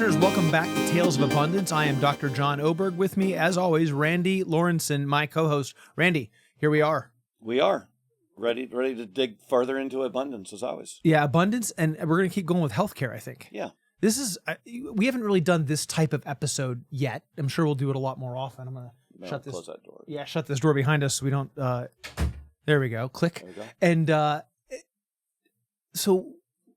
listeners, welcome back to Tales of Abundance. I am Dr. John Oberg. With me, as always, Randy Lorensen, my co-host. Randy, here we are. We are ready to dig further into abundance, as always. Yeah, abundance, and we're going to keep going with healthcare, I think. Yeah. This is, we haven't really done this type of episode yet. I'm sure we'll do it a lot more often. I'm going to close that door. Yeah, shut this door behind us so we don't, there we go, click. There we go. And so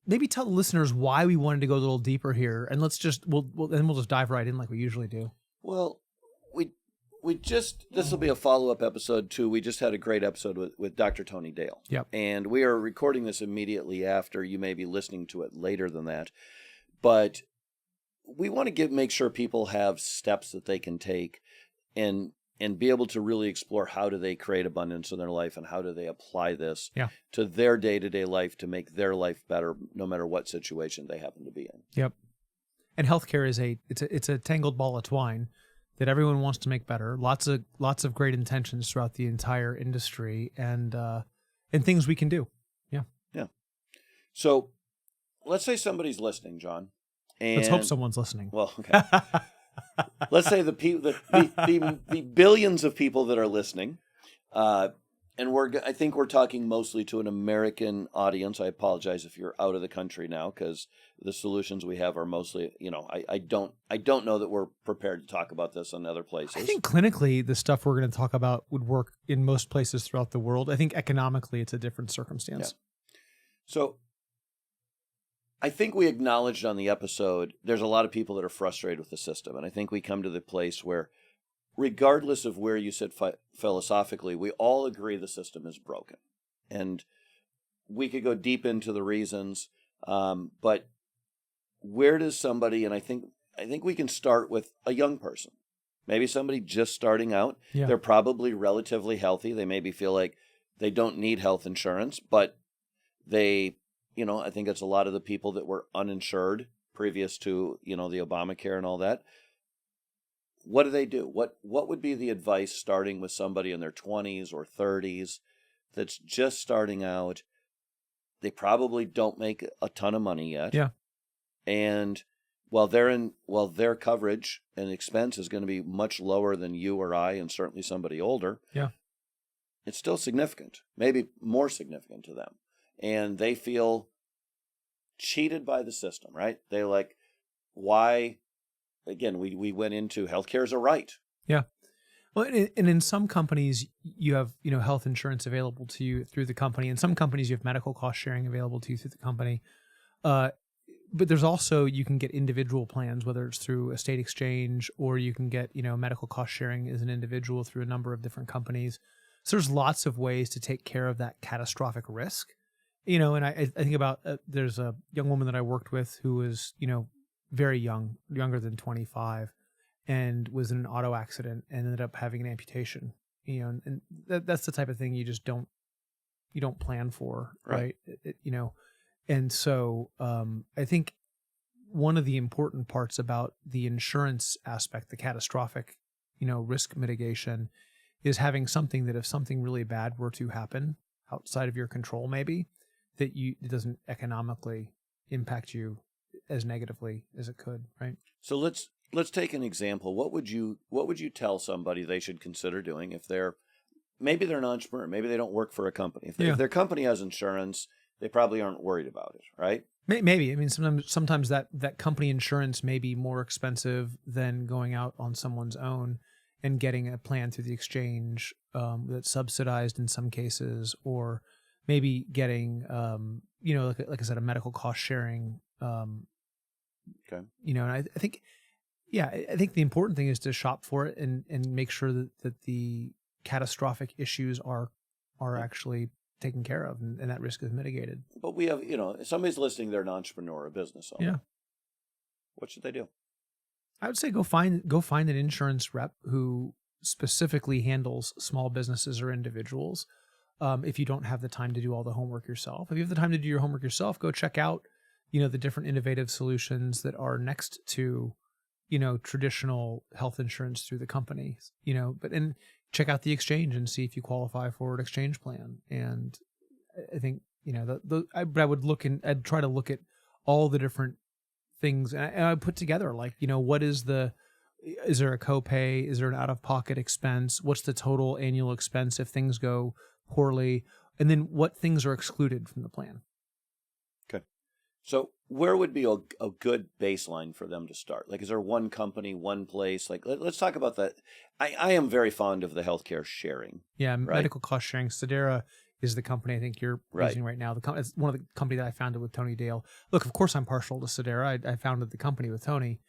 maybe tell the listeners why we wanted to go a little deeper here, and we'll just dive right in like we usually do. Well, this will be a follow-up episode too. We just had a great episode with Dr. Tony Dale. Yep. And we are recording this immediately after. You may be listening to it later than that. But we want to make sure people have steps that they can take and be able to really explore how do they create abundance in their life and how do they apply this to their day-to-day life to make their life better no matter what situation they happen to be in. Yep. And healthcare is it's a tangled ball of twine that everyone wants to make better. Lots of great intentions throughout the entire industry and things we can do. Yeah. Yeah. So let's say somebody's listening, John. And let's hope someone's listening. Well, okay. Let's say the billions of people that are listening, and I think we're talking mostly to an American audience. I apologize if you're out of the country now, because the solutions we have are mostly, I don't know that we're prepared to talk about this in other places. I think clinically, the stuff we're going to talk about would work in most places throughout the world. I think economically, it's a different circumstance. Yeah. So I think we acknowledged on the episode, there's a lot of people that are frustrated with the system. And I think we come to the place where, regardless of where you sit philosophically, we all agree the system is broken. And we could go deep into the reasons, but where does somebody, and I think we can start with a young person, maybe somebody just starting out. Yeah. They're probably relatively healthy. They maybe feel like they don't need health insurance, but they, I think it's a lot of the people that were uninsured previous to, the Obamacare and all that. What do? What would be the advice starting with somebody in their 20s or 30s that's just starting out? They probably don't make a ton of money yet. Yeah. And while their coverage and expense is going to be much lower than you or I, and certainly somebody older. Yeah. It's still significant, maybe more significant to them. And they feel cheated by the system, right? They like, why? Again, we went into healthcare as a right. Yeah. Well, and in some companies, you have, health insurance available to you through the company. In some companies, you have medical cost sharing available to you through the company. But there's also, you can get individual plans, whether it's through a state exchange or you can get, medical cost sharing as an individual through a number of different companies. So there's lots of ways to take care of that catastrophic risk. And I think about, there's a young woman that I worked with who was, very young, younger than 25, and was in an auto accident and ended up having an amputation, and that's the type of thing you just don't plan for. Right. And so, I think one of the important parts about the insurance aspect, the catastrophic, risk mitigation, is having something that if something really bad were to happen outside of your control, maybe, that it doesn't economically impact you as negatively as it could, right? So let's take an example. What would you tell somebody they should consider doing if maybe they're an entrepreneur, maybe they don't work for a company. If their company has insurance, they probably aren't worried about it, right? Maybe. I mean, sometimes that company insurance may be more expensive than going out on someone's own and getting a plan through the exchange that's subsidized in some cases, or maybe getting, like I said, a medical cost sharing. Okay. And I think the important thing is to shop for it and make sure that the catastrophic issues are actually taken care of and that risk is mitigated. But we have, if somebody's listening, they're an entrepreneur, a business owner. Yeah. What should they do? I would say go find an insurance rep who specifically handles small businesses or individuals. If you don't have the time to do all the homework yourself, if you have the time to do your homework yourself, go check out, the different innovative solutions that are next to, traditional health insurance through the company, and check out the exchange and see if you qualify for an exchange plan. And I think, I'd try to look at all the different things, and I put together like, what is there a copay? Is there an out-of-pocket expense? What's the total annual expense if things go poorly? And then what things are excluded from the plan? Okay. So where would be a good baseline for them to start? Like, is there one company, one place? Like, let's talk about that. I am very fond of the healthcare sharing. Yeah, right? medical cost sharing. Sedera is the company I think you're using right now. It's one of the company that I founded with Tony Dale. Look, of course I'm partial to Sedera. I founded the company with Tony.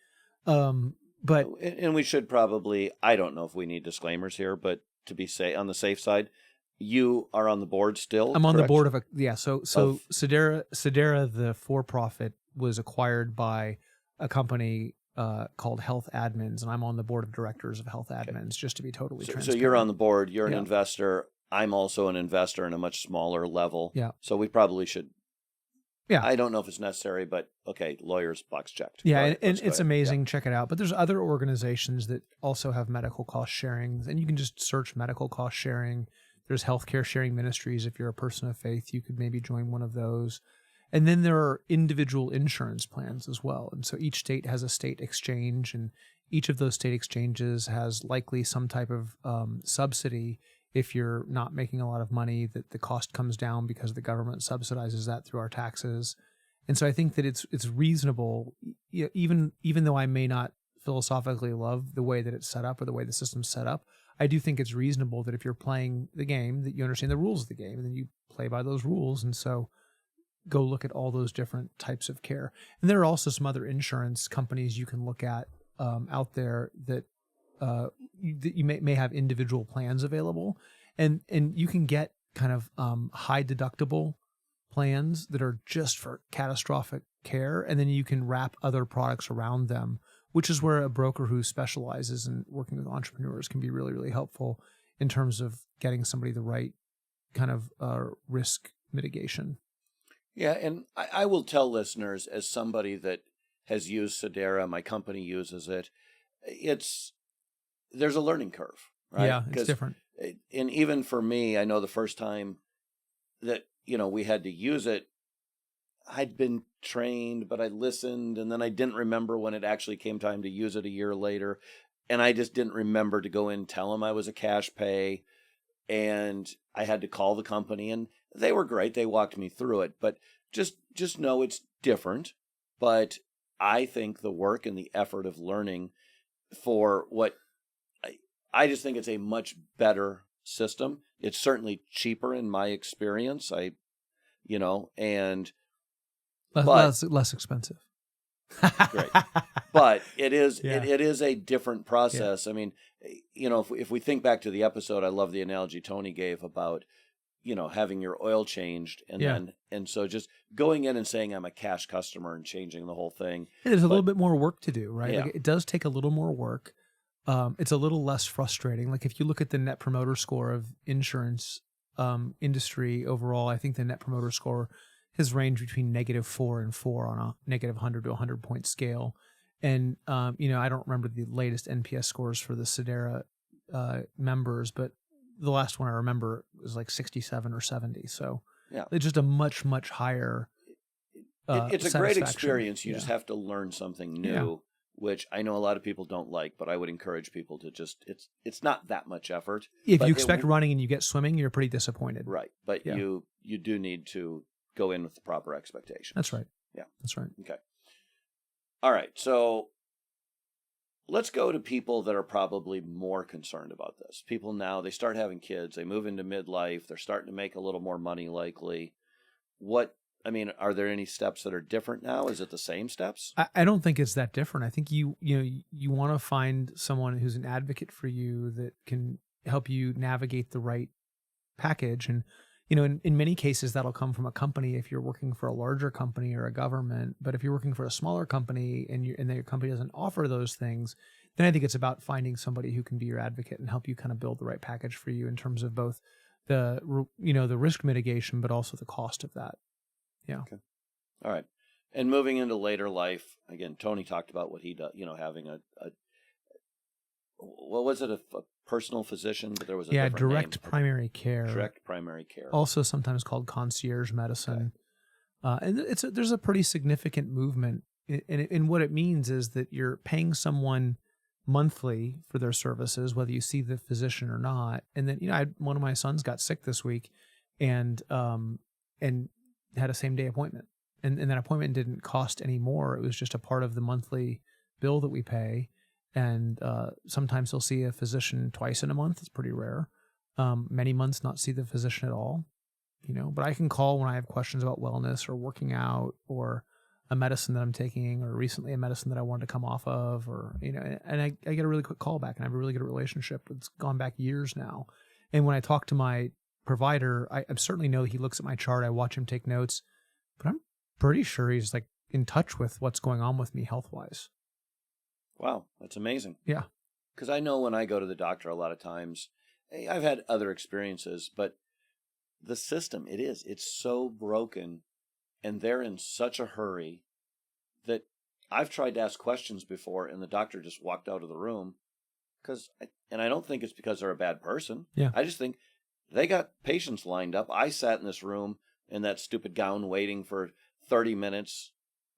But and we should probably, I don't know if we need disclaimers here, but to be on the safe side, you are on the board still. I'm on correct? the board of So Sedera, the for-profit, was acquired by a company called Health Admins, and I'm on the board of directors of Health Admins. Just to be totally transparent. So you're on the board. You're an investor. I'm also an investor in a much smaller level. Yeah. So we probably should. Yeah. I don't know if it's necessary, but okay, lawyers box checked. Yeah, and it's amazing. Yeah. Check it out. But there's other organizations that also have medical cost sharing, and you can just search medical cost sharing. There's healthcare sharing ministries. If you're a person of faith, you could maybe join one of those. And then there are individual insurance plans as well. And so each state has a state exchange, and each of those state exchanges has likely some type of subsidy. If you're not making a lot of money, that the cost comes down because the government subsidizes that through our taxes. And so I think that it's reasonable, even though I may not philosophically love the way that it's set up or the way the system's set up, I do think it's reasonable that if you're playing the game, that you understand the rules of the game, and then you play by those rules. And so go look at all those different types of care. And there are also some other insurance companies you can look at out there that you may have individual plans available, and you can get kind of high deductible plans that are just for catastrophic care, and then you can wrap other products around them, which is where a broker who specializes in working with entrepreneurs can be really, really helpful in terms of getting somebody the right kind of risk mitigation. Yeah, and I will tell listeners, as somebody that has used Sedera, my company uses it, there's a learning curve, right? Yeah, it's different. And even for me, I know the first time that, we had to use it, I'd been trained, but I listened, and then I didn't remember when it actually came time to use it a year later. And I just didn't remember to go in and tell them I was a cash pay. And I had to call the company, and they were great. They walked me through it. But just know it's different. But I think the work and the effort of learning for what I just think it's a much better system. It's certainly cheaper in my experience. And less expensive. Great. But it is Yeah. it is a different process. Yeah. I mean, if we think back to the episode, I love the analogy Tony gave about having your oil changed, and so just going in and saying I'm a cash customer and changing the whole thing. There's a little bit more work to do, right? Yeah. Like it does take a little more work. It's a little less frustrating. Like if you look at the net promoter score of insurance industry overall, I think the net promoter score has ranged between -4 and 4 on a -100 to 100 point scale. And, I don't remember the latest NPS scores for the Sedera members, but the last one I remember was like 67 or 70. So it's just a much, much higher it's a great experience. You just have to learn something new, which I know a lot of people don't like, but I would encourage people to just, it's not that much effort. If you expect running and you get swimming, you're pretty disappointed. Right. But you do need to go in with the proper expectations. That's right. Yeah. That's right. Okay. All right. So let's go to people that are probably more concerned about this. People now, they start having kids, they move into midlife, they're starting to make a little more money likely. Are there any steps that are different now? Is it the same steps? I don't think it's that different. I think you want to find someone who's an advocate for you that can help you navigate the right package. And in many cases, that'll come from a company if you're working for a larger company or a government. But if you're working for a smaller company and your company doesn't offer those things, then I think it's about finding somebody who can be your advocate and help you kind of build the right package for you in terms of both the risk mitigation, but also the cost of that. Yeah. Okay. All right. And moving into later life, again, Tony talked about what he does, having what was it, a personal physician? But there was a direct primary care. Direct primary care. Also sometimes called concierge medicine. And there's a pretty significant movement And what it means is that you're paying someone monthly for their services, whether you see the physician or not. And then, one of my sons got sick this week and had a same day appointment. And that appointment didn't cost any more. It was just a part of the monthly bill that we pay. And sometimes he'll see a physician twice in a month. It's pretty rare. Many months not see the physician at all, but I can call when I have questions about wellness or working out or a medicine that I'm taking, or recently a medicine that I wanted to come off of, or, and I get a really quick call back, and I have a really good relationship. It's gone back years now. And when I talk to my provider, I certainly know he looks at my chart. I watch him take notes, but I'm pretty sure he's like in touch with what's going on with me health-wise. Wow. That's amazing. Yeah. Because I know when I go to the doctor, a lot of times, I've had other experiences, but the system, it's so broken, and they're in such a hurry that I've tried to ask questions before, and the doctor just walked out of the room and I don't think it's because they're a bad person. Yeah. I just think they got patients lined up. I sat in this room in that stupid gown waiting for 30 minutes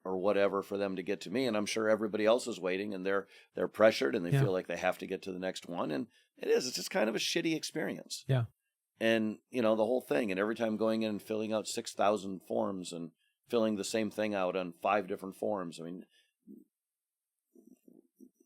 or whatever for them to get to me, and I'm sure everybody else is waiting, and they're pressured, and they feel like they have to get to the next one, and it's just kind of a shitty experience. Yeah. And, the whole thing, and every time going in and filling out 6,000 forms and filling the same thing out on 5 different forms. I mean,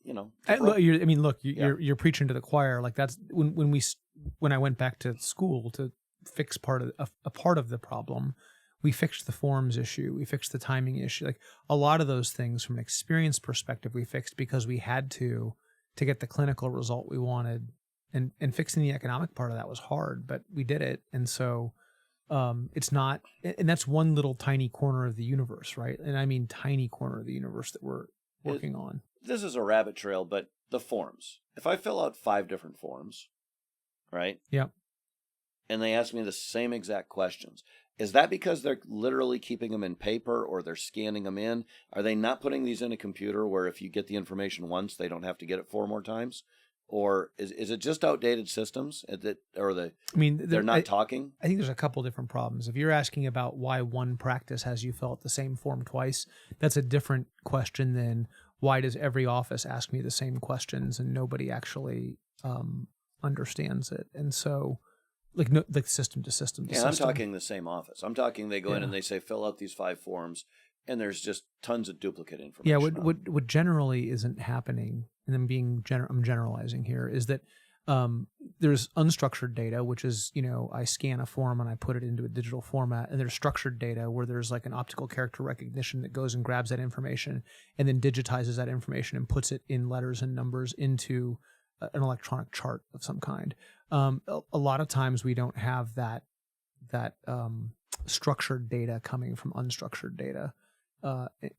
you're preaching to the choir. Like that's when I went back to school to fix a part of the problem, we fixed the forms issue. We fixed the timing issue. Like a lot of those things from an experience perspective, we fixed because we had to get the clinical result we wanted. And fixing the economic part of that was hard, but we did it. And so it's not, and that's one little tiny corner of the universe, right? And I mean tiny corner of the universe that we're working on. This is a rabbit trail, but the forms. If I fill out 5 different forms, right? Yep. And they ask me the same exact questions, is that because they're literally keeping them in paper, or they're scanning them in? Are they not putting these in a computer where if you get the information once, they don't have to get it 4 more times? Or is it just outdated systems they're not talking? I think there's a couple different problems. If you're asking about why one practice has you fill out the same form twice, that's a different question than why does every office ask me the same questions and nobody actually understands it. And so like system to system to system. I'm talking the same office. I'm talking they go in and they say fill out these 5 forms, and there's just tons of duplicate information. Yeah, what generally isn't happening, and I'm generalizing here, is that there's unstructured data, which is, I scan a form and I put it into a digital format, and there's structured data where there's like an optical character recognition that goes and grabs that information and then digitizes that information and puts it in letters and numbers into an electronic chart of some kind. A lot of times we don't have that structured data coming from unstructured data.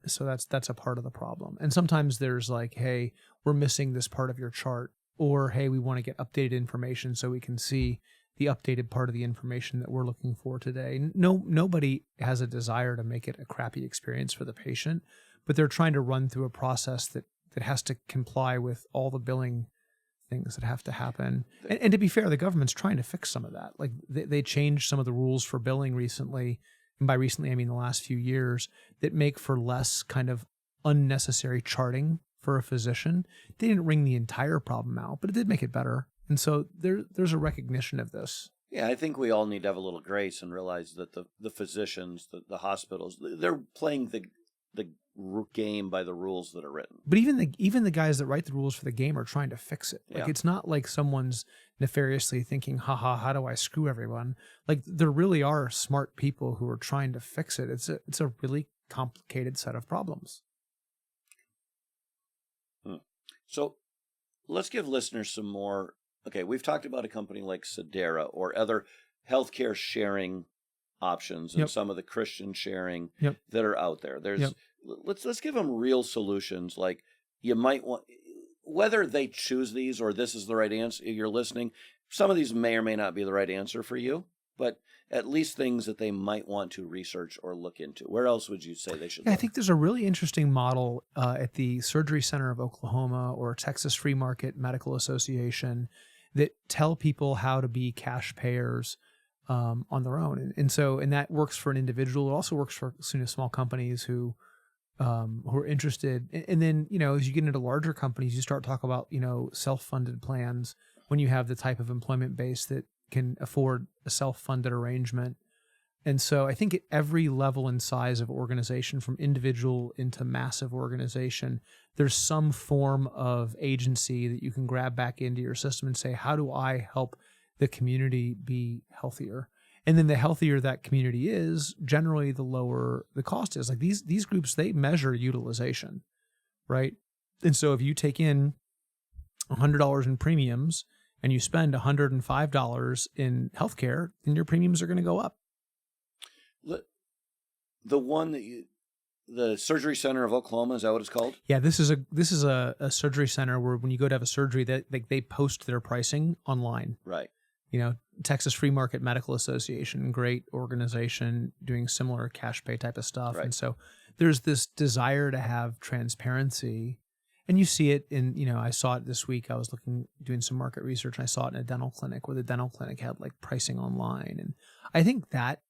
So that's a part of the problem. And sometimes there's like, hey, we're missing this part of your chart, or hey, we want to get updated information so we can see the updated part of the information that we're looking for today. Nobody has a desire to make it a crappy experience for the patient, but they're trying to run through a process that has to comply with all the billing things that have to happen. And to be fair, the government's trying to fix some of that. Like they changed some of the rules for billing recently. And by recently, I mean the last few years, that make for less kind of unnecessary charting for a physician. They didn't wring the entire problem out, but it did make it better. And so there's a recognition of this. Yeah, I think we all need to have a little grace and realize that the physicians, the hospitals, they're playing the game by the rules that are written. But even the guys that write the rules for the game are trying to fix it. Like it's not like someone's nefariously thinking, haha, how do I screw everyone? Like there really are smart people who are trying to fix it. It's a really complicated set of problems. So let's give listeners some more. Okay, we've talked about a company like Sedera or other healthcare sharing options and some of the Christian sharing that are out there. Let's give them real solutions. Like you might want, whether they choose these or this is the right answer, you're listening, some of these may or may not be the right answer for you, but at least things that they might want to research or look into. Where else would you say they should look? I think there's a really interesting model at the Surgery Center of Oklahoma or Texas Free Market Medical Association that tell people how to be cash payers on their own. And that works for an individual. It also works for small companies who who are interested. And then, as you get into larger companies, you start talking about, self-funded plans when you have the type of employment base that can afford a self-funded arrangement. And so I think at every level and size of organization, from individual into massive organization, there's some form of agency that you can grab back into your system and say, how do I help the community be healthier? And then the healthier that community is, generally the lower the cost is. Like these groups, they measure utilization, right? And so if you take in $100 in premiums and you spend $105 in healthcare, then your premiums are going to go up. The one that the Surgery Center of Oklahoma, is that what it's called? Yeah, this is a surgery center where when you go to have a surgery, they post their pricing online. Right. Texas Free Market Medical Association, great organization doing similar cash pay type of stuff. Right. And so there's this desire to have transparency. And you see it in, I saw it this week. I was doing some market research, and I saw it in a dental clinic where the dental clinic had like pricing online. And I think that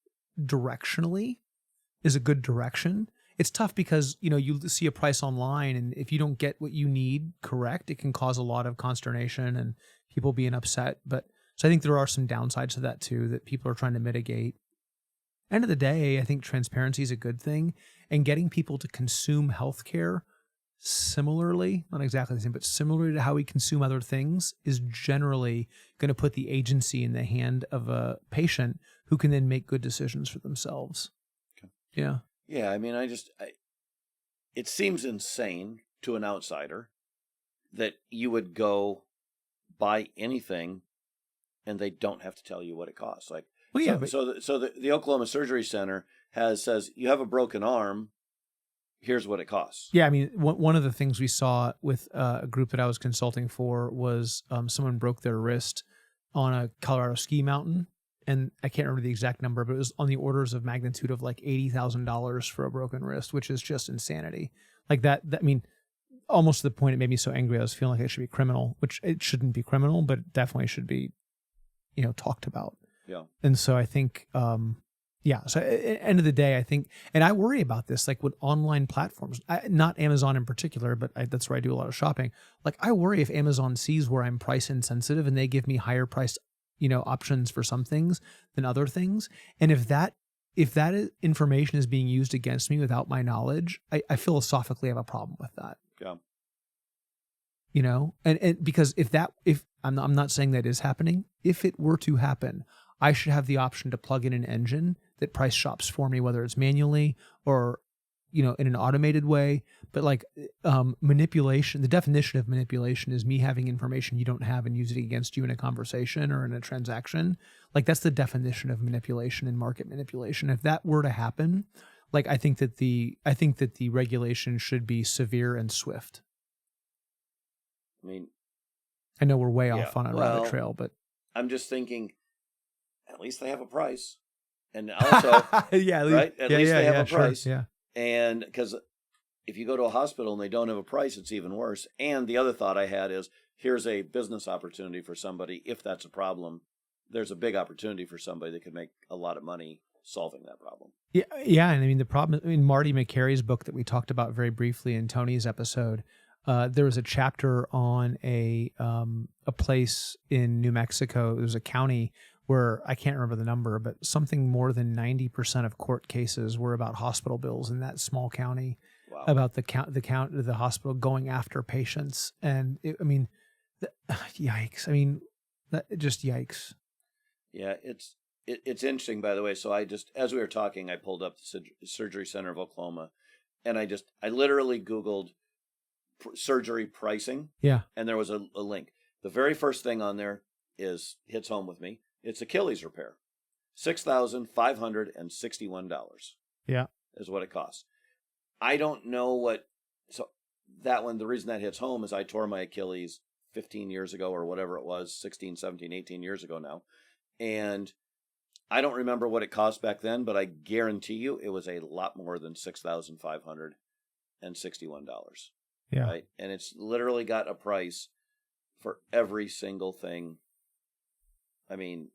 directionally is a good direction. It's tough because, you see a price online, and if you don't get what you need correct, it can cause a lot of consternation and people being upset. So I think there are some downsides to that too, that people are trying to mitigate. End of the day, I think transparency is a good thing, and getting people to consume healthcare similarly, not exactly the same, but similarly to how we consume other things, is generally going to put the agency in the hand of a patient who can then make good decisions for themselves. Okay. Yeah. Yeah. I mean, it seems insane to an outsider that you would go buy anything and they don't have to tell you what it costs. Like, well, yeah, so the Oklahoma Surgery Center says you have a broken arm, here's what it costs. Yeah, I mean, one of the things we saw with a group that I was consulting for was someone broke their wrist on a Colorado ski mountain, and I can't remember the exact number, but it was on the orders of magnitude of like $80,000 for a broken wrist, which is just insanity. Like that. I mean, almost to the point it made me so angry I was feeling like it should be criminal, which it shouldn't be criminal, but it definitely should be, talked about. Yeah. And so I think, yeah. So at the end of the day, I think, and I worry about this, like with online platforms, not Amazon in particular, but that's where I do a lot of shopping. Like I worry if Amazon sees where I'm price insensitive and they give me higher priced, options for some things than other things. And if that information is being used against me without my knowledge, I philosophically have a problem with that. Yeah. And because if I'm not saying that is happening, if it were to happen, I should have the option to plug in an engine that price shops for me, whether it's manually or, in an automated way. But like manipulation, the definition of manipulation is me having information you don't have and using it against you in a conversation or in a transaction. Like that's the definition of manipulation and market manipulation. If that were to happen, like I think that the regulation should be severe and swift. I mean, I know we're way off on a rabbit trail, but I'm just thinking, at least they have a price, and also, yeah, right? At least they have a price, sure, yeah. And because if you go to a hospital and they don't have a price, it's even worse. And the other thought I had is, here's a business opportunity for somebody. If that's a problem, there's a big opportunity for somebody that could make a lot of money solving that problem. Yeah, and I mean the problem. I mean Marty McCary's book that we talked about very briefly in Tony's episode. There was a chapter on a place in New Mexico. It was a county where I can't remember the number, but something more than 90% of court cases were about hospital bills in that small county. Wow. About the hospital going after patients, and yikes! I mean, just yikes. Yeah, it's interesting. By the way, so as we were talking, I pulled up the Surgery Center of Oklahoma, and I literally Googled surgery pricing. Yeah. And there was a link. The very first thing on there hits home with me. It's Achilles repair. $6,561. Yeah. Is what it costs. I don't know so that one, the reason that hits home is I tore my Achilles 15 years ago or whatever it was, 16, 17, 18 years ago now. And I don't remember what it cost back then, but I guarantee you it was a lot more than $6,561. Yeah. Right. And it's literally got a price for every single thing. I mean,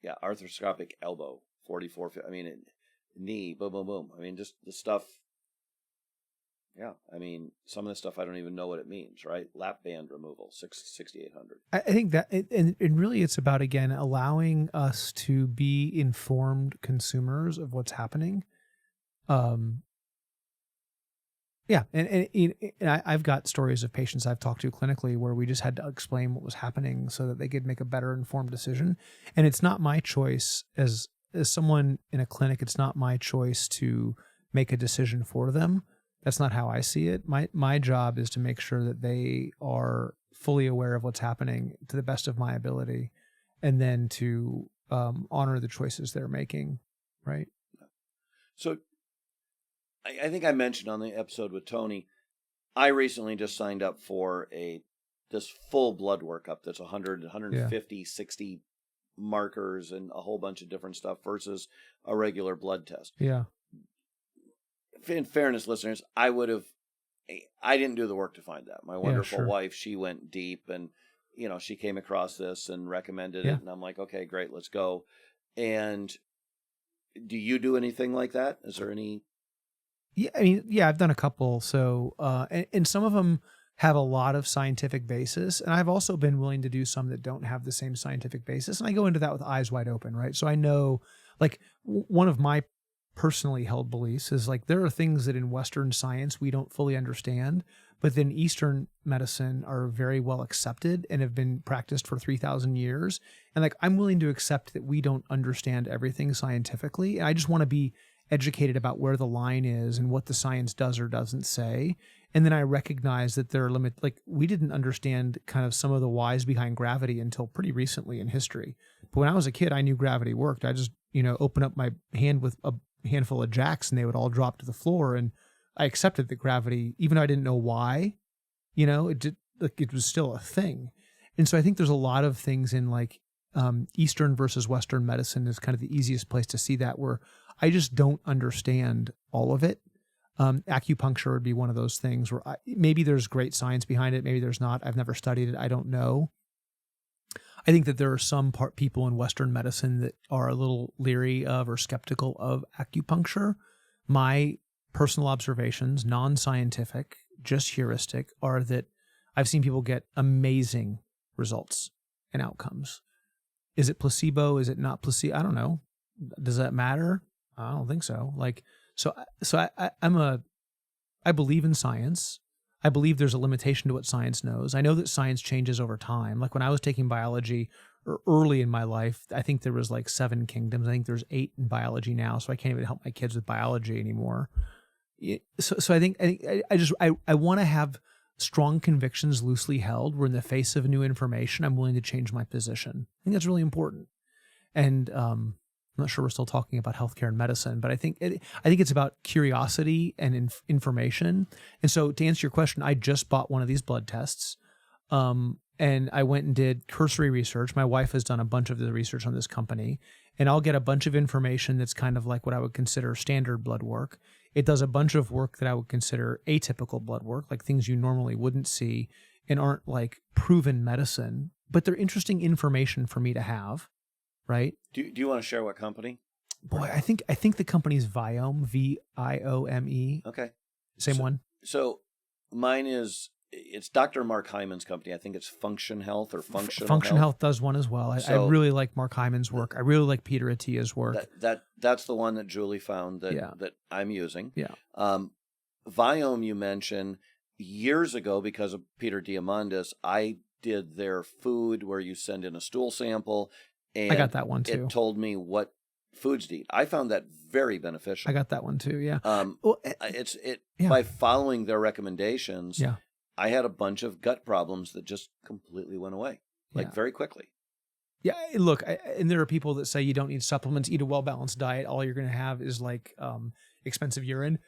yeah, arthroscopic elbow, 44. I mean, knee, boom, boom, boom. I mean, just the stuff. Yeah. I mean, some of this stuff I don't even know what it means, right? Lap band removal, 6,800. I think that, and really it's about, again, allowing us to be informed consumers of what's happening. Yeah. I've got stories of patients I've talked to clinically where we just had to explain what was happening so that they could make a better informed decision. And it's not my choice as someone in a clinic. It's not my choice to make a decision for them. That's not how I see it. My job is to make sure that they are fully aware of what's happening to the best of my ability, and then to honor the choices they're making. Right. So I think I mentioned on the episode with Tony, I recently just signed up for this full blood workup that's 100, 150, 60 markers and a whole bunch of different stuff versus a regular blood test. Yeah. In fairness, listeners, I didn't do the work to find that. My wonderful wife, she went deep, and she came across this and recommended it, and I'm like, okay, great, let's go. And do you do anything like that? Is there any? Yeah, I mean, yeah, I've done a couple. So, and some of them have a lot of scientific basis, and I've also been willing to do some that don't have the same scientific basis. And I go into that with eyes wide open, right? So I know, like, one of my personally held beliefs is, like, there are things that in Western science we don't fully understand, but then Eastern medicine are very well accepted and have been practiced for 3,000 years. And, like, I'm willing to accept that we don't understand everything scientifically. And I just want to be educated about where the line is and what the science does or doesn't say. And then I recognize that there are limits. Like, we didn't understand kind of some of the whys behind gravity until pretty recently in history. But when I was a kid, I knew gravity worked. I just, open up my hand with a handful of jacks and they would all drop to the floor. And I accepted that gravity, even though I didn't know why, it was still a thing. And so I think there's a lot of things in, like, Eastern versus Western medicine is kind of the easiest place to see that, where I just don't understand all of it. Acupuncture would be one of those things where maybe there's great science behind it. Maybe there's not. I've never studied it. I don't know. I think that there are some people in Western medicine that are a little leery of or skeptical of acupuncture. My personal observations, non-scientific, just heuristic, are that I've seen people get amazing results and outcomes. Is it placebo? Is it not placebo? I don't know. Does that matter? I don't think so. I believe in science. I believe there's a limitation to what science knows. I know that science changes over time. Like, when I was taking biology early in my life, I think there was like 7 kingdoms. I think there's 8 in biology now, so I can't even help my kids with biology anymore. So I think I want to have strong convictions loosely held, where in the face of new information, I'm willing to change my position. I think that's really important. And I'm not sure we're still talking about healthcare and medicine, but I think it's about curiosity and information. And so, to answer your question, I just bought one of these blood tests, and I went and did cursory research. My wife has done a bunch of the research on this company, and I'll get a bunch of information that's kind of like what I would consider standard blood work. It does a bunch of work that I would consider atypical blood work, like things you normally wouldn't see and aren't like proven medicine, but they're interesting information for me to have. Right. Do you want to share what company? Boy, I think the company's Viome, Viome. Okay. Same one. So mine it's Dr. Mark Hyman's company. I think it's Function Health or Function Health does one as well. I really like Mark Hyman's work. I really like Peter Attia's work. That's the one that Julie found that I'm using. Yeah. Viome, you mentioned, years ago, because of Peter Diamandis, I did their food where you send in a stool sample. And I got that one too. It told me what foods to eat. I found that very beneficial. I got that one too. Yeah. By following their recommendations, yeah, I had a bunch of gut problems that just completely went away, very quickly. Yeah. Look, and there are people that say you don't need supplements. Eat a well-balanced diet. All you're going to have is like expensive urine.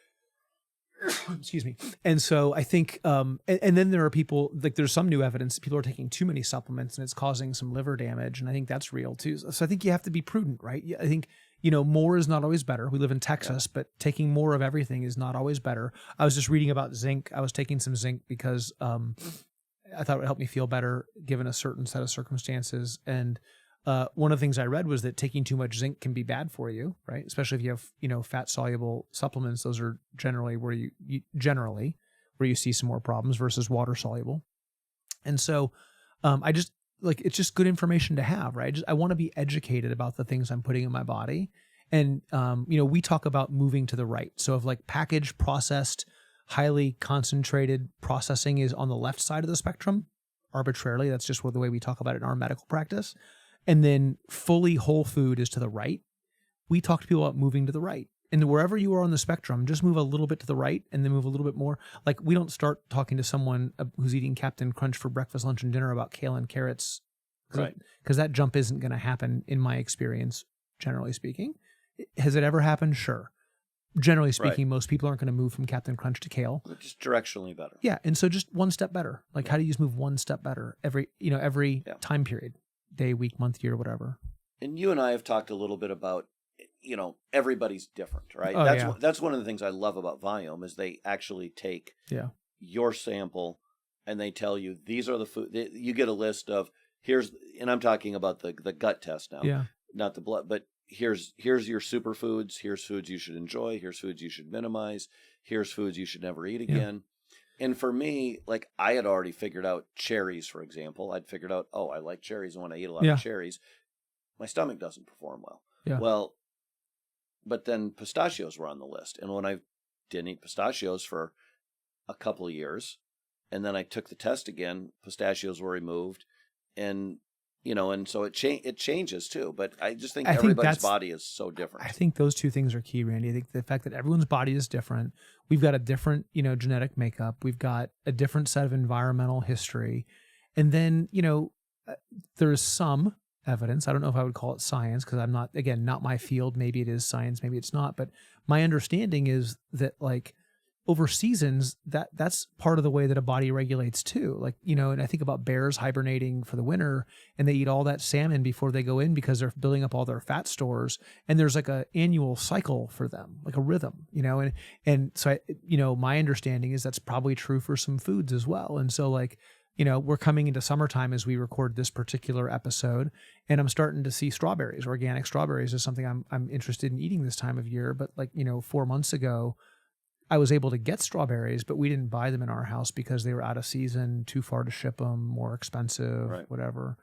Excuse me. And so I think, and then there are people, like, there's some new evidence that people are taking too many supplements and it's causing some liver damage. And I think that's real too. So I think you have to be prudent, right? I think, more is not always better. We live in Texas, but taking more of everything is not always better. I was just reading about zinc. I was taking some zinc because I thought it would help me feel better given a certain set of circumstances. And one of the things I read was that taking too much zinc can be bad for you, right? Especially if you have, fat soluble supplements. Those are generally where you see some more problems versus water soluble. And so, I just it's just good information to have, right? I want to be educated about the things I'm putting in my body. And, we talk about moving to the right. So if packaged, processed, highly concentrated processing is on the left side of the spectrum, arbitrarily, that's just the way we talk about it in our medical practice. And then fully whole food is to the right. We talk to people about moving to the right. And wherever you are on the spectrum, just move a little bit to the right and then move a little bit more. We don't start talking to someone who's eating Captain Crunch for breakfast, lunch, and dinner about kale and carrots. Right. Because that jump isn't going to happen in my experience, generally speaking. Has it ever happened? Sure. Generally speaking, most people aren't going to move from Captain Crunch to kale. Just directionally better. Yeah. And so just one step better. How do you just move one step better every time period, day, week, month, year, whatever. And you and I have talked a little bit about, everybody's different, right? Oh, that's one of the things I love about Viome is they actually take your sample and they tell you, these are the food. You get a list of and I'm talking about the gut test now, not the blood, but here's your superfoods. Here's foods you should enjoy. Here's foods you should minimize. Here's foods you should never eat again. And for me, I had already figured out cherries, for example. I'd figured out, I like cherries. And when I eat a lot of cherries, my stomach doesn't perform well. Yeah. Well, but then pistachios were on the list. And when I didn't eat pistachios for a couple of years, and then I took the test again, pistachios were removed. And and so it changes too. But I just think everybody's body is so different. I think those two things are key, Randy. I think the fact that everyone's body is different. We've got a different, genetic makeup. We've got a different set of environmental history. And then, there's some evidence. I don't know if I would call it science because I'm not my field. Maybe it is science, maybe it's not. But my understanding is that over seasons, that's part of the way that a body regulates too. And I think about bears hibernating for the winter and they eat all that salmon before they go in because they're building up all their fat stores. And there's a annual cycle for them, a rhythm, and so my understanding is that's probably true for some foods as well. And so we're coming into summertime as we record this particular episode, and I'm starting to see strawberries. Organic strawberries is something I'm interested in eating this time of year. But 4 months ago, I was able to get strawberries, but we didn't buy them in our house because they were out of season, too far to ship them, more expensive, whatever.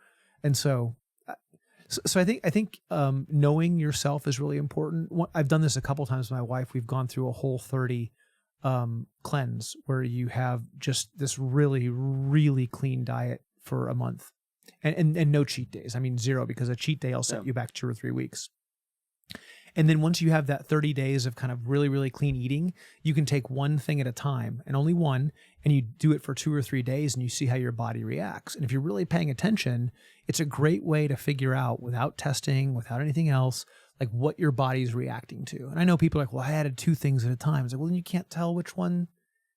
And so I think knowing yourself is really important. I've done this a couple times with my wife. We've gone through a Whole30 cleanse where you have just this really, really clean diet for a month and no cheat days. I mean, 0, because a cheat day will set you back 2 or 3 weeks. And then once you have that 30 days of kind of really, really clean eating, you can take one thing at a time and only one, and you do it for 2 or 3 days and you see how your body reacts. And if you're really paying attention, it's a great way to figure out without testing, without anything else, what your body's reacting to. And I know people are like, well, I added 2 things at a time. It's well, then you can't tell which one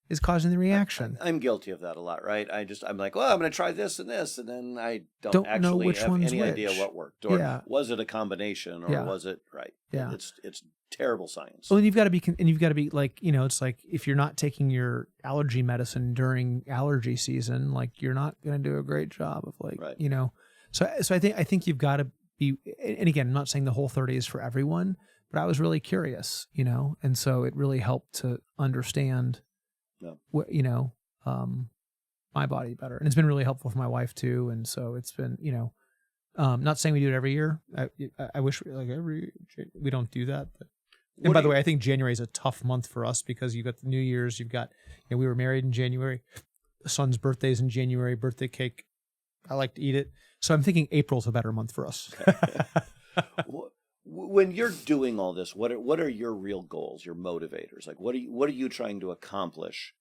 is causing the reaction. I'm guilty of that a lot, right? I'm like, well, I'm going to try this and this, and then I don't actually know which have any which. idea what worked. Or was it a combination, or was it right? Yeah. It's terrible science. Well, and you've got to be it's like if you're not taking your allergy medicine during allergy season, you're not going to do a great job of So I think you've got to be, and again, I'm not saying the Whole30 is for everyone, but I was really curious, and so it really helped to understand my body better. And it's been really helpful for my wife too. And so it's been, not saying we do it every year. I wish we don't do that. But, and by the way, I think January is a tough month for us because you've got the New Year's, you've got, we were married in January, son's birthday's in January, birthday cake. I like to eat it. So I'm thinking April's a better month for us. When you're doing all this, what are your real goals, your motivators? What are you trying to accomplish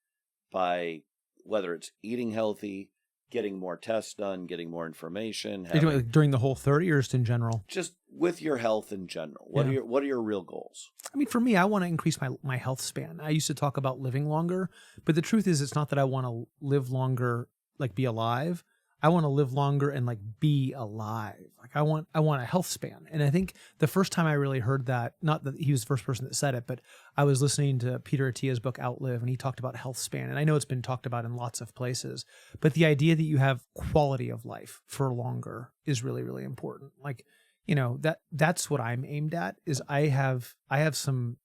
by whether it's eating healthy, getting more tests done, getting more information? During the Whole30 or just in general? Just with your health in general. What are your real goals? I mean, for me, I want to increase my health span. I used to talk about living longer, but the truth is it's not that I want to live longer, be alive. I want to live longer and like be alive. Like I want a health span. And I think the first time I really heard that, not that he was the first person that said it, but I was listening to Peter Attia's book Outlive, and he talked about health span. And I know it's been talked about in lots of places, but the idea that you have quality of life for longer is really, really important. Like, that's what I'm aimed at. Is I have some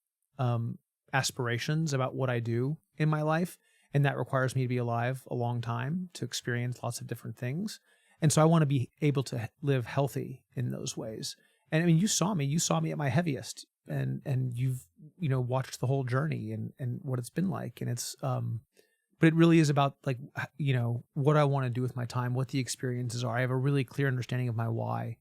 aspirations about what I do in my life. And that requires me to be alive a long time to experience lots of different things. And so I want to be able to live healthy in those ways. And I mean, you saw me at my heaviest, and you've, watched the whole journey and what it's been like. And it's, but it really is about like, what I want to do with my time, what the experiences are. I have a really clear understanding of my why.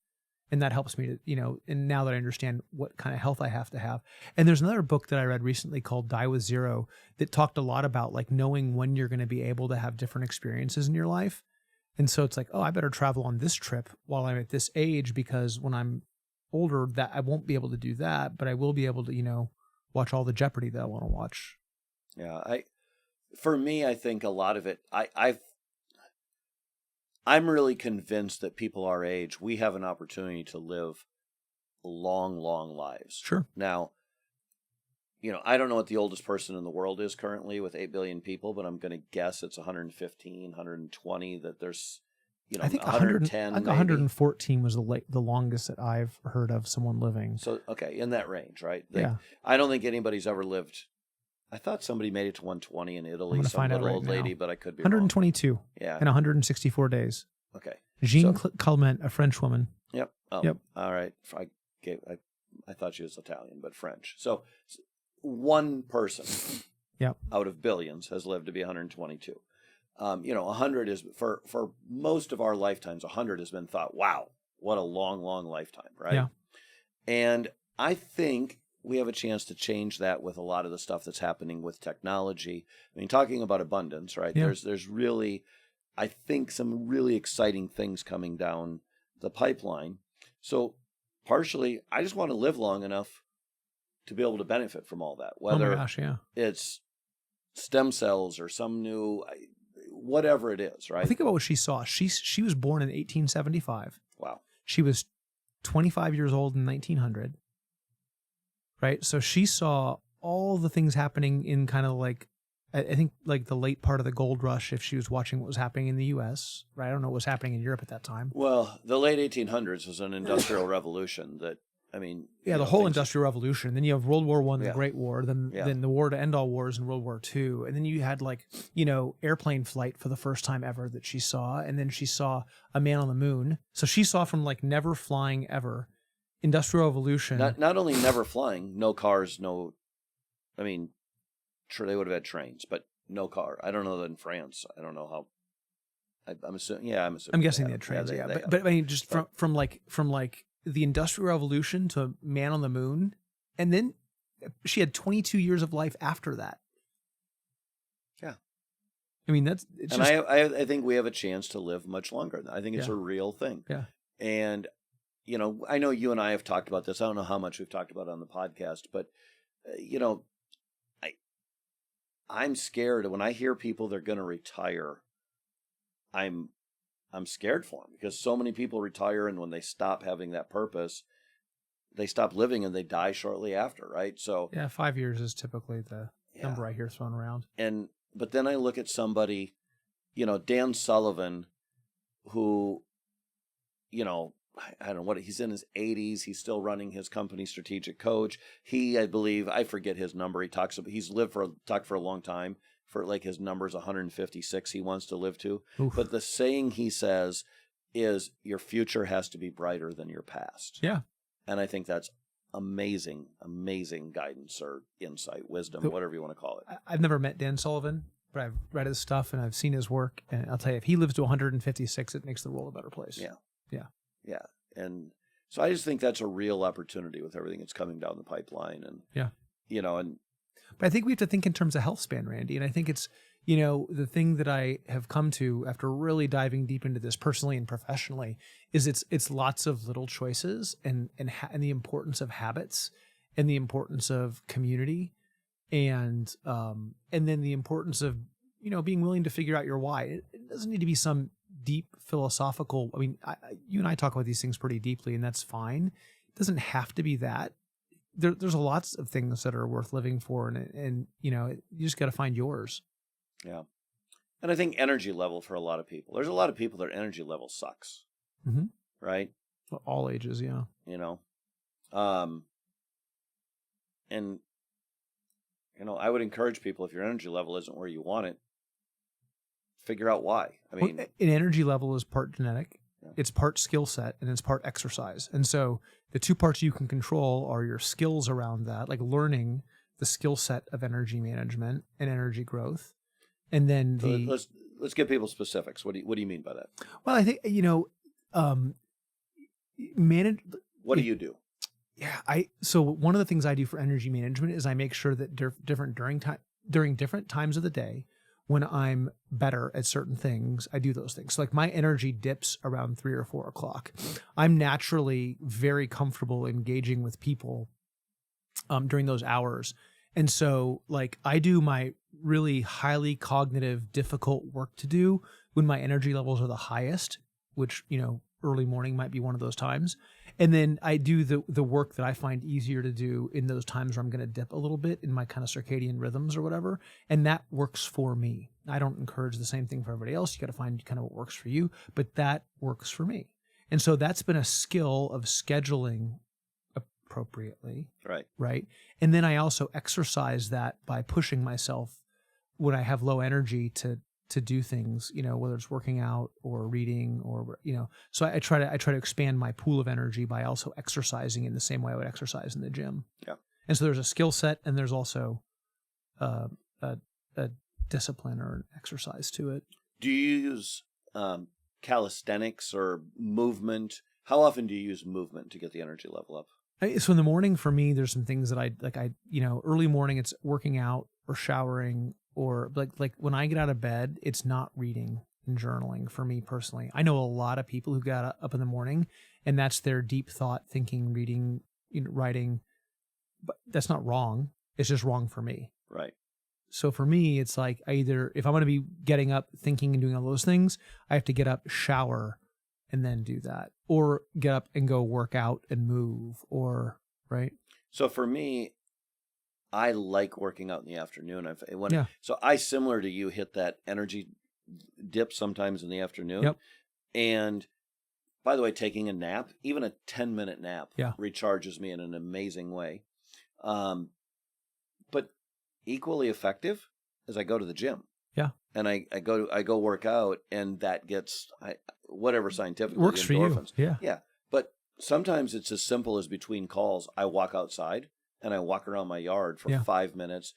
And that helps me to, and now that I understand what kind of health I have to have. And there's another book that I read recently called Die with Zero that talked a lot about like knowing when you're going to be able to have different experiences in your life. And so it's like, oh, I better travel on this trip while I'm at this age, because when I'm older, that I won't be able to do that, but I will be able to, watch all the Jeopardy that I want to watch. Yeah. For me, I think a lot of it, I'm really convinced that people our age, we have an opportunity to live long, long lives. Sure. Now, I don't know what the oldest person in the world is currently with 8 billion people, but I'm going to guess it's 115, 120, that there's, I think 110. I think 114 was the longest that I've heard of someone living. So, okay, in that range, right? Yeah. I don't think anybody's ever lived. I thought somebody made it to 120 in Italy, some little old lady, but I could be 122 wrong. Yeah. In 164 days. Okay. Jean Clement, a French woman. Yep. Oh, yep. All right. I thought she was Italian, but French. So one person yep. out of billions has lived to be 122. 100 is, for most of our lifetimes, 100 has been thought, wow, what a long, long lifetime, right? Yeah. And I think we have a chance to change that with a lot of the stuff that's happening with technology. I mean, talking about abundance, right? Yeah. There's really, I think, some really exciting things coming down the pipeline. So partially, I just want to live long enough to be able to benefit from all that. Whether oh my gosh, yeah. it's stem cells or some new, whatever it is, right? Think about what she saw. She was born in 1875. Wow. She was 25 years old in 1900. Right. So she saw all the things happening in kind of like, I think like the late part of the gold rush, if she was watching what was happening in the US, right? I don't know what was happening in Europe at that time. Well, the late 1800s was an industrial revolution that, I mean. Yeah, the whole industrial revolution. Then you have World War I, the Yeah. Great War, then the war to end all wars in World War II. And then you had like, airplane flight for the first time ever that she saw. And then she saw a man on the moon. So she saw from like never flying ever. Industrial Revolution. Not only never flying, no cars, sure they would have had trains, but no car. I don't know that in France. I don't know how. I'm assuming. Yeah, I'm assuming. I'm guessing they had trains. Yeah, but I mean, just from like the Industrial Revolution to man on the moon, and then she had 22 years of life after that. Yeah, I mean I think we have a chance to live much longer. I think it's a real thing. Yeah, and. I know you and I have talked about this. I don't know how much we've talked about it on the podcast, but, I'm scared when I hear people they're going to retire. I'm scared for them because so many people retire, and when they stop having that purpose, they stop living and they die shortly after, right? So 5 years is typically the number I hear thrown around. But then I look at somebody, Dan Sullivan, who, I don't know what, he's in his 80s. He's still running his company, Strategic Coach. I believe, I forget his number. He's lived for a long time. For like his number's 156 he wants to live to. Oof. But the saying he says is your future has to be brighter than your past. Yeah. And I think that's amazing, amazing guidance or insight, wisdom, whatever you want to call it. I've never met Dan Sullivan, but I've read his stuff and I've seen his work. And I'll tell you, if he lives to 156, it makes the world a better place. Yeah. Yeah. Yeah. And so I just think that's a real opportunity with everything that's coming down the pipeline. And, but I think we have to think in terms of health span, Randy. And I think it's, the thing that I have come to after really diving deep into this personally and professionally is it's lots of little choices and the importance of habits and the importance of community and then the importance of, being willing to figure out your why. It doesn't need to be some deep philosophical, I mean, you and I talk about these things pretty deeply, and that's fine. It doesn't have to be that. There's lots of things that are worth living for, and you know, you just got to find yours. Yeah. And I think energy level for a lot of people. There's a lot of people their energy level sucks. Mm-hmm. Right? All ages, yeah. You know. And you know, I would encourage people, if your energy level isn't where you want it, figure out why. I mean, an energy level is part genetic, yeah. It's part skill set, and it's part exercise. And so the two parts you can control are your skills around that, like learning the skill set of energy management and energy growth. And then let's give people specifics. What do you mean by that? Well, I think, you know, What do you do? Yeah, so one of the things I do for energy management is I make sure that during different times of the day, when I'm better at certain things, I do those things. So like my energy dips around 3 or 4 o'clock. I'm naturally very comfortable engaging with people during those hours. And so like I do my really highly cognitive, difficult work to do when my energy levels are the highest, which, you know, early morning might be one of those times. And then I do the work that I find easier to do in those times where I'm going to dip a little bit in my kind of circadian rhythms or whatever. And that works for me. I don't encourage the same thing for everybody else. You got to find kind of what works for you, but that works for me. And so that's been a skill of scheduling appropriately. Right. Right. And then I also exercise that by pushing myself when I have low energy to do things, you know, whether it's working out or reading or, you know, so I try to expand my pool of energy by also exercising in the same way I would exercise in the gym. Yeah. And so there's a skill set and there's also a discipline or an exercise to it. Do you use calisthenics or movement? How often do you use movement to get the energy level up? So in the morning for me, there's some things that I you know, early morning, it's working out or showering, or like when I get out of bed, it's not reading and journaling for me personally. I know a lot of people who got up in the morning and that's their deep thought thinking, reading, you know, writing, but that's not wrong. It's just wrong for me. Right. So for me, it's like if I'm going to be getting up, thinking and doing all those things, I have to get up, shower, and then do that, or get up and go work out and move, or right. So for me, I like working out in the afternoon. Yeah. So I, similar to you, hit that energy dip sometimes in the afternoon. Yep. And by the way, taking a nap, even a 10-minute nap, yeah, recharges me in an amazing way. But equally effective is I go to the gym. Yeah. And I go work out, and that gets whatever scientifically works for you. Yeah. Yeah. But sometimes it's as simple as between calls, I walk outside and I walk around my yard for 5 minutes.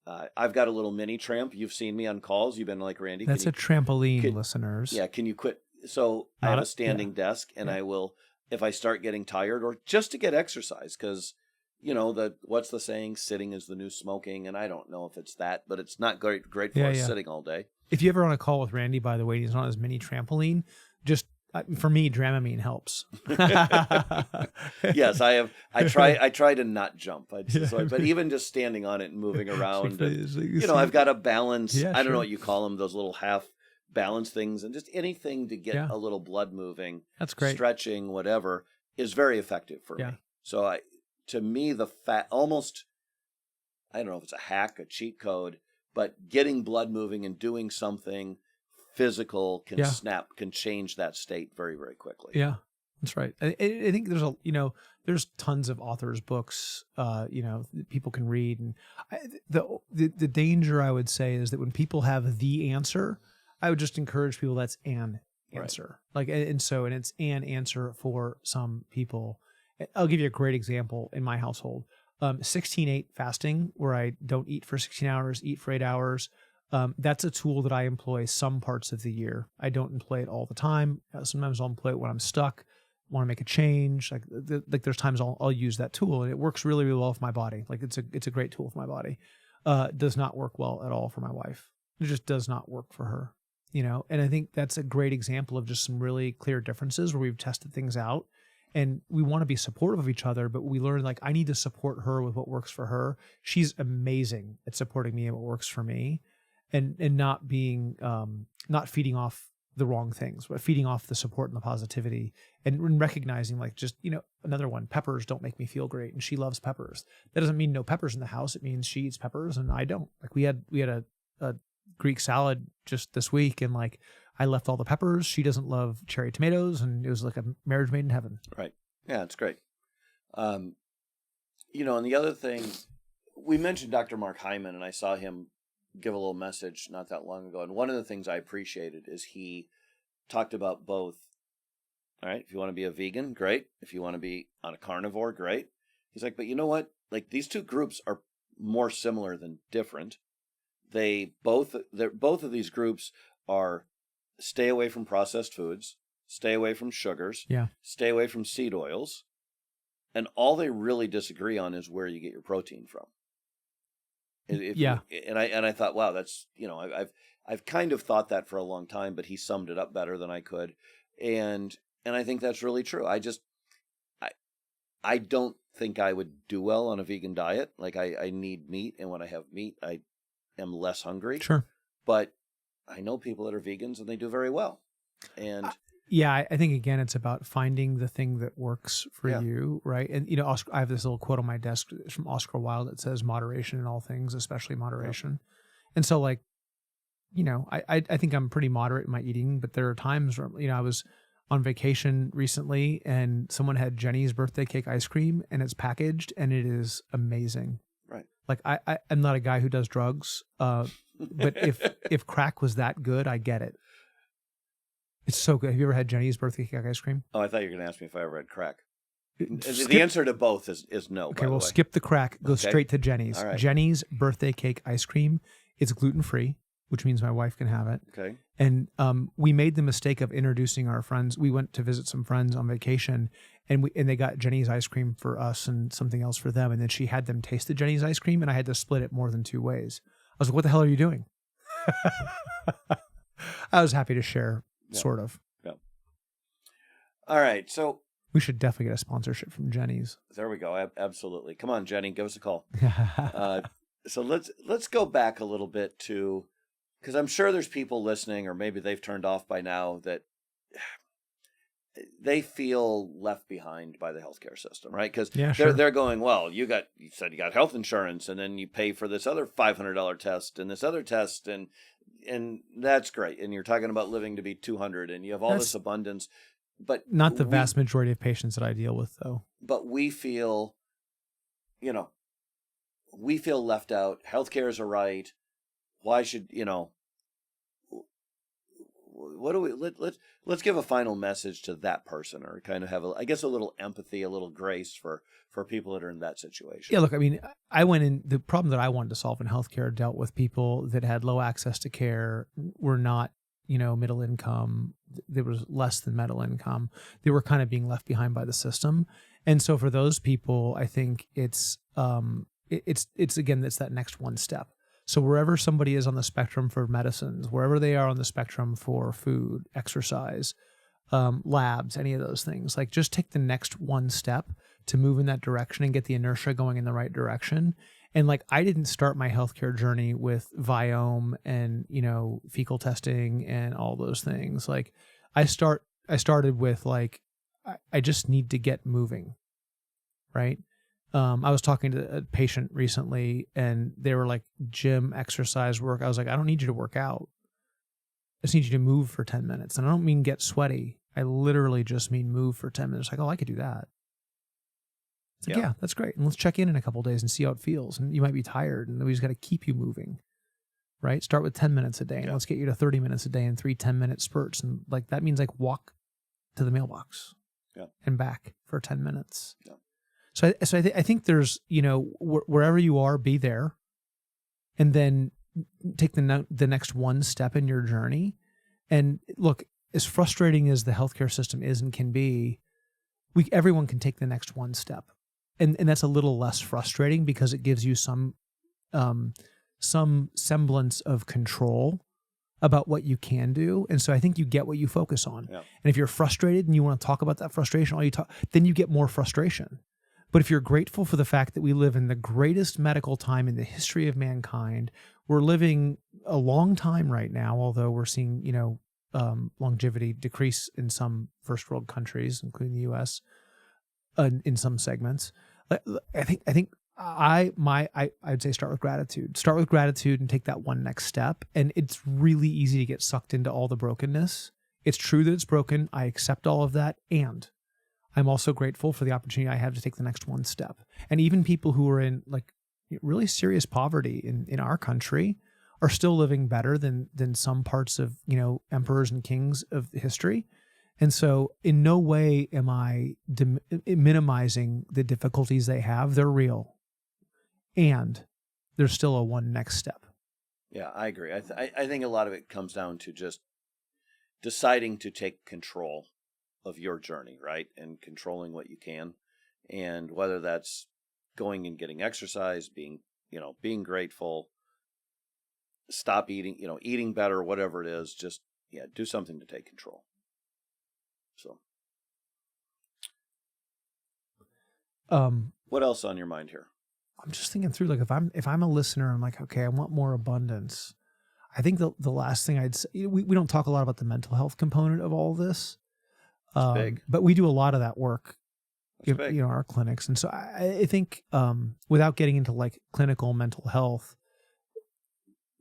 I've got a little mini tramp. You've seen me on calls. You've been like, Randy. That's a trampoline, listeners. Yeah. Can you quit? So I have a standing desk, and I will, if I start getting tired, or just to get exercise, because, you know, what's the saying? Sitting is the new smoking. And I don't know if it's that, but it's not great for us sitting all day. If you ever on a call with Randy, by the way, he's on his mini trampoline, just for me, Dramamine helps. Yes, I have. I try to not jump. But even just standing on it and moving around, and, I've got a balance. Yeah, I don't know what you call them, those little half balance things, and just anything to get a little blood moving. That's great. Stretching, whatever, is very effective for me. So to me, almost, I don't know if it's a hack, a cheat code, but getting blood moving and doing something physical can change that state very, very quickly. Yeah, that's right. I think there's tons of authors' books, that people can read. And the danger, I would say, is that when people have the answer, I would just encourage people that's an answer. Right. And it's an answer for some people. I'll give you a great example in my household. 16/8 fasting, where I don't eat for 16 hours, eat for 8 hours. That's a tool that I employ some parts of the year. I don't employ it all the time. Sometimes I'll employ it when I'm stuck, want to make a change. Like there's times I'll use that tool, and it works really, really well for my body. Like it's a great tool for my body. It does not work well at all for my wife. It just does not work for her. And I think that's a great example of just some really clear differences where we've tested things out. And we want to be supportive of each other, but we learn, like, I need to support her with what works for her. She's amazing at supporting me and what works for me, and not being not feeding off the wrong things, but feeding off the support and the positivity, and recognizing like just, another one, peppers don't make me feel great. And she loves peppers. That doesn't mean no peppers in the house. It means she eats peppers and I don't. Like we had a Greek salad just this week, and like I left all the peppers. She doesn't love cherry tomatoes, and it was like a marriage made in heaven. Right. Yeah, it's great. And the other thing, we mentioned Dr. Mark Hyman, and I saw him give a little message not that long ago. And one of the things I appreciated is he talked about both. All right, if you want to be a vegan, great. If you want to be on a carnivore, great. He's like, but you know what? Like these two groups are more similar than different. Both of these groups are stay away from processed foods, stay away from sugars, stay away from seed oils, and all they really disagree on is where you get your protein from. And I thought, wow, that's, I've kind of thought that for a long time, but he summed it up better than I could, and I think that's really true. I don't think I would do well on a vegan diet. Like I need meat, and when I have meat, I am less hungry. Sure. But I know people that are vegans and they do very well. And I think again, it's about finding the thing that works for you. Right. And, I have this little quote on my desk from Oscar Wilde that says moderation in all things, especially moderation. Yeah. And so like, I think I'm pretty moderate in my eating, but there are times where, I was on vacation recently and someone had Jenny's birthday cake ice cream and it's packaged and it is amazing. Right. Like I'm not a guy who does drugs, but if crack was that good, I get it. It's so good. Have you ever had Jenny's birthday cake ice cream? Oh, I thought you were going to ask me if I ever had crack. The answer to both is no. Okay, well, skip the crack. Go straight to Jenny's. All right. Jenny's birthday cake ice cream. It's gluten-free, which means my wife can have it. Okay. And we made the mistake of introducing our friends. We went to visit some friends on vacation, and they got Jenny's ice cream for us and something else for them. And then she had them taste the Jenny's ice cream, and I had to split it more than 2 ways. I was like, what the hell are you doing? I was happy to share, sort of. Yeah. All right. So we should definitely get a sponsorship from Jenny's. There we go. Absolutely. Come on, Jenny, give us a call. So let's go back a little bit to, because I'm sure there's people listening, or maybe they've turned off by now, that they feel left behind by the healthcare system, right? Because they're going, well, you said you got health insurance, and then you pay for this other $500 test and this other test, and that's great. And you're talking about living to be 200, and you have all this abundance, but not the vast majority of patients that I deal with, though. But we feel, left out. Healthcare is a right. Why should what do we let's give a final message to that person, or kind of have a little empathy, a little grace for people that are in that situation. Yeah, look, I mean, I went in, the problem that I wanted to solve in healthcare dealt with people that had low access to care, were not, middle income. There was less than middle income. They were kind of being left behind by the system. And so for those people, I think it's again, it's that next one step. So wherever somebody is on the spectrum for medicines, wherever they are on the spectrum for food, exercise, labs, any of those things, like just take the next one step to move in that direction and get the inertia going in the right direction. And like, I didn't start my healthcare journey with Viome and, fecal testing and all those things. Like I started with like, I just need to get moving. Right. I was talking to a patient recently and they were like, gym, exercise, work. I was like, I don't need you to work out. I just need you to move for 10 minutes. And I don't mean get sweaty. I literally just mean move for 10 minutes. Like, oh, I could do that. It's like, yeah, that's great. And let's check in a couple of days and see how it feels. And you might be tired, and we just got to keep you moving, right? Start with 10 minutes a day, and let's get you to 30 minutes a day in 3 10-minute spurts. And like, that means like walk to the mailbox and back for 10 minutes. Yeah. So I think there's, wherever you are, be there, and then take the next one step in your journey. And look, as frustrating as the healthcare system is and can be, everyone can take the next one step. And that's a little less frustrating because it gives you some semblance of control about what you can do. And so I think you get what you focus on. Yeah. And if you're frustrated and you want to talk about that frustration, then you get more frustration. But if you're grateful for the fact that we live in the greatest medical time in the history of mankind, we're living a long time right now, although we're seeing, longevity decrease in some first world countries, including the U.S. In some segments. I'd say start with gratitude. Start with gratitude and take that one next step. And it's really easy to get sucked into all the brokenness. It's true that it's broken. I accept all of that. And I'm also grateful for the opportunity I have to take the next one step. And even people who are in like really serious poverty in our country are still living better than some parts of, emperors and kings of history. And so in no way am I minimizing the difficulties they have. They're real. And there's still a one next step. Yeah, I agree. I think a lot of it comes down to just deciding to take control of your journey, right? And controlling what you can. And whether that's going and getting exercise, being grateful, stop eating, eating better, whatever it is, just, do something to take control. So, what else on your mind here? I'm just thinking through, like, if I'm a listener, I'm like, okay, I want more abundance. I think the last thing I'd say, we don't talk a lot about the mental health component of all of this. It's big. But we do a lot of that work, Big. Our clinics. And so I think, without getting into like clinical mental health,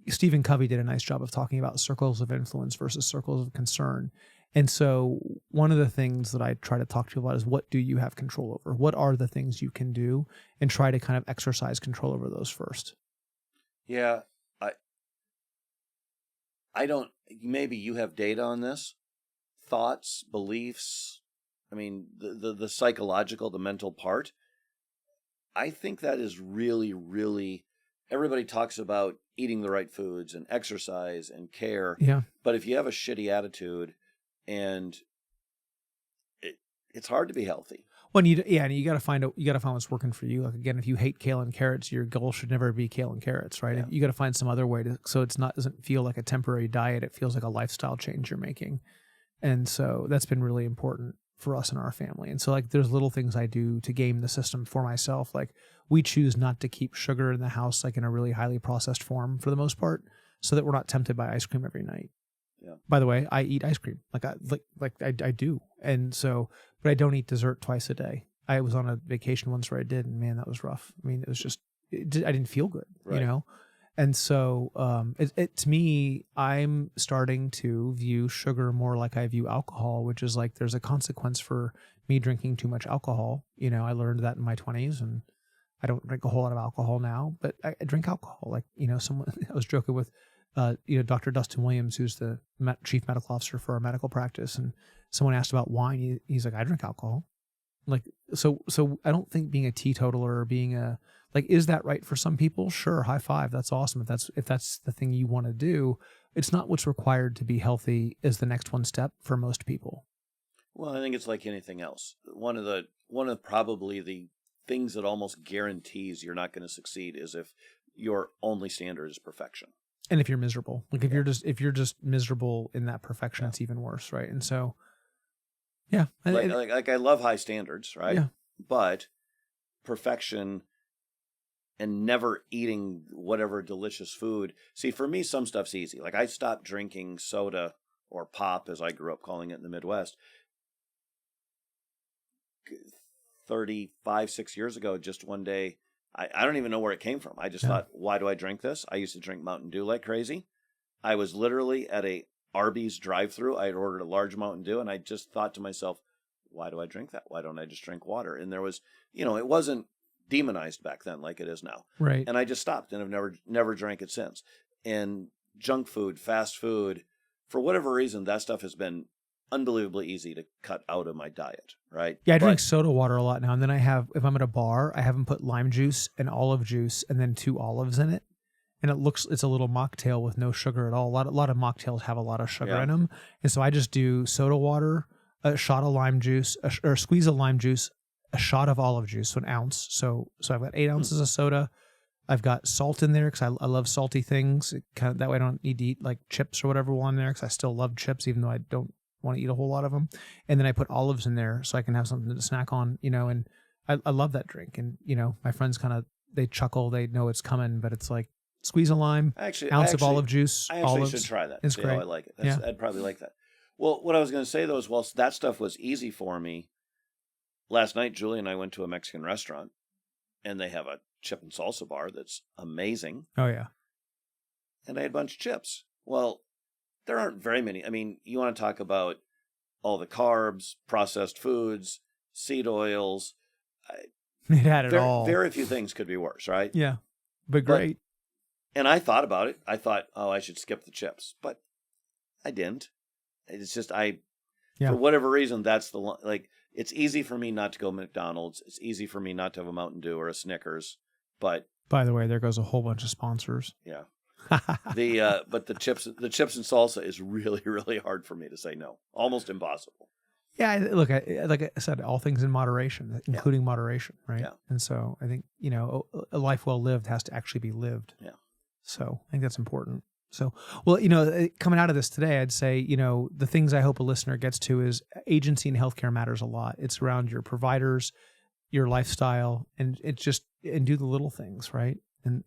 Stephen Covey did a nice job of talking about circles of influence versus circles of concern. And so one of the things that I try to talk to you about is, what do you have control over? What are the things you can do? And try to kind of exercise control over those first. Yeah. I don't, maybe you have data on this, thoughts, beliefs. I mean, the psychological, the mental part. I think that is really, really, everybody talks about eating the right foods and exercise and care. Yeah. But if you have a shitty attitude, and it's hard to be healthy. Well, you got to find what's working for you. Like, again, if you hate kale and carrots, your goal should never be kale and carrots, right? Yeah. You got to find some other way so doesn't feel like a temporary diet. It feels like a lifestyle change you're making. And so that's been really important for us in our family. And so, like, there's little things I do to game the system for myself. Like, we choose not to keep sugar in the house, like in a really highly processed form for the most part, so that we're not tempted by ice cream every night. Yeah. By the way, I eat ice cream I do. And so, but I don't eat dessert twice a day. I was on a vacation once where I did, and man, that was rough. I mean, it was just, I didn't feel good, right. And so, to me, I'm starting to view sugar more like I view alcohol, which is like, there's a consequence for me drinking too much alcohol. I learned that in my 20s, and I don't drink a whole lot of alcohol now, but I drink alcohol. Like, someone, I was joking with, Dr. Dustin Williams, who's the chief medical officer for our medical practice, and someone asked about wine. He's like, I drink alcohol. Like, so I don't think being a teetotaler or being is that right for some people? Sure. High five. That's awesome. If that's the thing you want to do, it's not what's required to be healthy is the next one step for most people. Well, I think it's like anything else. One of probably the things that almost guarantees you're not going to succeed is if your only standard is perfection. And if you're miserable, like if you're just miserable in that perfection, it's even worse, right? And so, yeah, like I love high standards, right? Yeah. But perfection and never eating whatever delicious food. See, for me, some stuff's easy. Like, I stopped drinking soda or pop, as I grew up calling it in the Midwest, 6 years ago. Just one day. I don't even know where it came from. I just thought, why do I drink this? I used to drink Mountain Dew like crazy. I was literally at a Arby's drive-thru. I had ordered a large Mountain Dew, and I just thought to myself, why do I drink that? Why don't I just drink water? And there was, it wasn't demonized back then like it is now. Right. And I just stopped, and I've never drank it since. And junk food, fast food, for whatever reason, that stuff has been unbelievably easy to cut out of my diet, right? Yeah, I drink soda water a lot now. And then if I'm at a bar, I have them put lime juice and olive juice and then 2 olives in it. And it's a little mocktail with no sugar at all. A lot of mocktails have a lot of sugar in them. And so I just do soda water, a shot of lime juice, or a squeeze of lime juice, a shot of olive juice, so an ounce. So I've got 8 ounces of soda. I've got salt in there because I love salty things. That way I don't need to eat like chips or whatever while I'm there, because I still love chips, even though I don't want to eat a whole lot of them. And then I put olives in there so I can have something to snack on, and I love that drink. And, my friends they chuckle, they know it's coming, but it's like squeeze a lime, ounce of olive juice. I actually should try that. It's great. I like it. Yeah. I'd probably like that. Well, what I was going to say though is, while that stuff was easy for me, last night Julie and I went to a Mexican restaurant, and they have a chip and salsa bar that's amazing. Oh yeah. And I had a bunch of chips. Well, there aren't very many. I mean, you want to talk about all the carbs, processed foods, seed oils. It had it all. Very few things could be worse, right? Yeah, but great. And I thought about it. I thought, oh, I should skip the chips, but I didn't. It's just for whatever reason, that's it's easy for me not to go McDonald's. It's easy for me not to have a Mountain Dew or a Snickers. But by the way, there goes a whole bunch of sponsors. Yeah. But the chips and salsa is really, really hard for me to say no. Almost impossible. Yeah, look, like I said, all things in moderation, including moderation, right? Yeah. And so I think, a life well lived has to actually be lived. Yeah. So I think that's important. So, well, coming out of this today, I'd say, the things I hope a listener gets to is agency in healthcare matters a lot. It's around your providers, your lifestyle, and and do the little things, right? And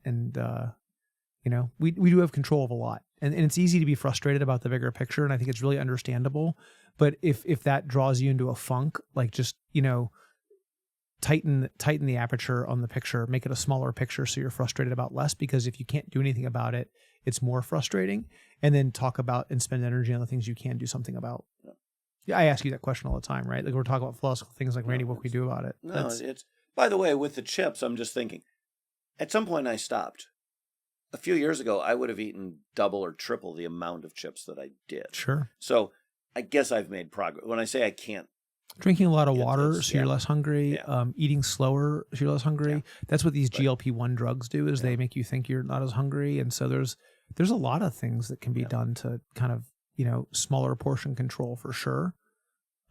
we do have control of a lot, and it's easy to be frustrated about the bigger picture. And I think it's really understandable. But if that draws you into a funk, like just, tighten the aperture on the picture, make it a smaller picture so you're frustrated about less, because if you can't do anything about it, it's more frustrating. And then talk about and spend energy on the things you can do something about. Yeah, I ask you that question all the time, right? Like we're talking about philosophical things like, Randy, what can we do about it? No, it's, by the way, with the chips, I'm just thinking, at some point I stopped. A few years ago, I would have eaten double or triple the amount of chips that I did. Sure. So I guess I've made progress. When I say I can't. Drinking a lot of water so you're less hungry, eating slower so you're less hungry. Yeah. That's what these GLP-1 drugs do, is they make you think you're not as hungry. And so there's a lot of things that can be done to kind of, smaller portion control for sure.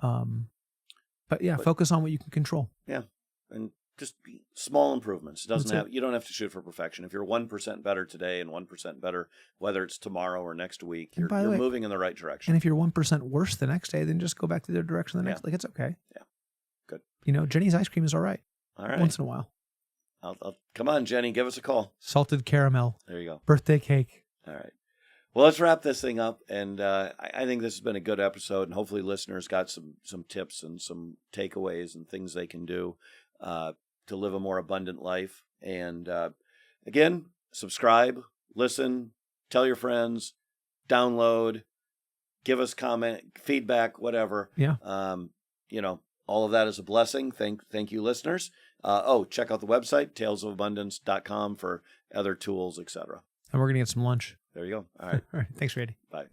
But focus on what you can control. Yeah. And just small improvements. You don't have to shoot for perfection. If you're 1% better today and 1% better, whether it's tomorrow or next week, you're moving in the right direction. And if you're 1% worse the next day, then just go back to the direction the next. Like, it's okay. Yeah. Good. Jenny's ice cream is all right. All right. Once in a while. I'll come on, Jenny, give us a call. Salted caramel. There you go. Birthday cake. All right. Well, let's wrap this thing up. And I think this has been a good episode, and hopefully listeners got some tips and some takeaways and things they can do to live a more abundant life. And again, subscribe, listen, tell your friends, download, give us comment, feedback, whatever. Yeah. All of that is a blessing. Thank you, listeners. Check out the website, talesofabundance.com, for other tools, etc. And we're going to get some lunch. There you go. All right. All right. Thanks, Randy. Bye.